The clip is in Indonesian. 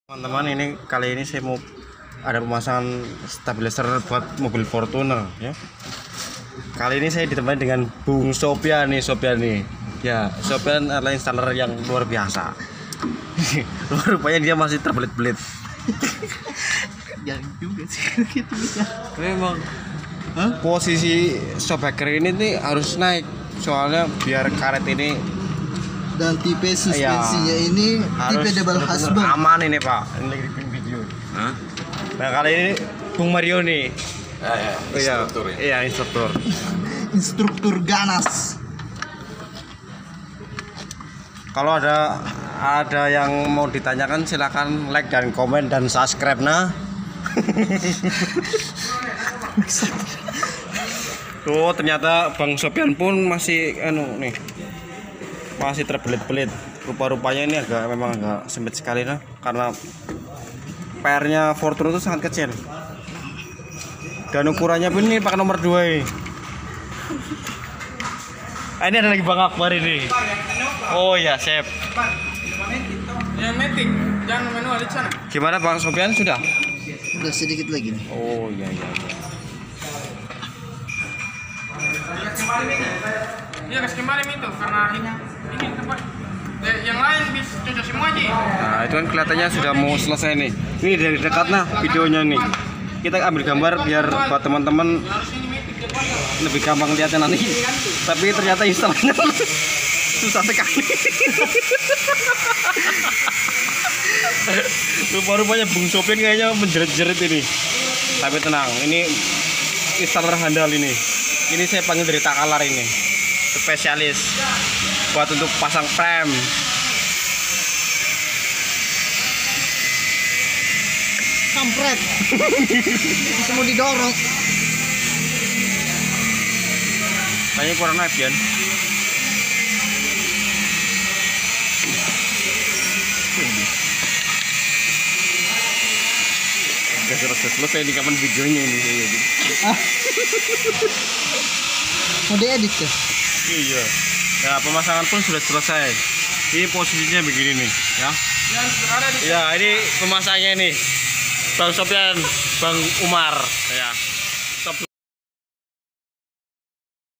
Teman-teman, ini kali ini saya mau ada pemasangan stabilizer buat mobil Fortuner ya. Kali ini saya ditemani dengan Bung Sopyan nih, ya. Sopyan adalah installer yang luar biasa. Rupanya dia masih terbelit-belit. Jangan juga sih gitu bisa. Memang posisi shockbreaker ini nih harus naik, soalnya biar karet ini Dan tipe suspensinya ini tipe double husband. aman ini Pak. Ini lagi bikin video. Nah kali ini Bung Mario nih. Instruktur ya. Iya, instruktur. Instruktur ganas. Kalau ada yang mau ditanyakan silakan like dan komen dan subscribe nah. Tuh ternyata Bang Sopyan pun masih masih terbelit-belit. Rupa-rupanya ini memang agak sempit sekali nah, karena PR-nya Fortuner itu sangat kecil. Dan ukurannya pun ini pakai nomor 2 ini. Ini ada lagi Bang Akbar ini. Oh ya, Chef. Yang metik, jangan manual di sana. Gimana Bang Sopyan sudah? Udah sedikit lagi nih. Oh iya. Iya kasih kemarin itu karena ini tempat yang lain bisa cocok semua aja. Nah itu kan kelihatannya sudah mau selesai nih. Ini dari dekat nah videonya nih. Kita ambil gambar biar buat teman-teman lebih gampang lihatnya nanti. Tapi ternyata instalasinya susah sekali. Rupa-rupanya Bung Sopyan kayaknya menjerit-jerit ini. Tapi tenang, ini installer handal ini. Ini saya panggil dari Takalar ini, spesialis buat untuk pasang prem. Kampret. Bisa mau didorong. Kayaknya kurang naik ya. Gak selesai nih kapan videonya ini saya. Mau diedit ya? Iya. Ya pemasangan pun sudah selesai. Ini posisinya begini nih, ya. Yang sudah ada di Ya ini pemasangnya nih, Bang Sopyan, Bang Umar, ya.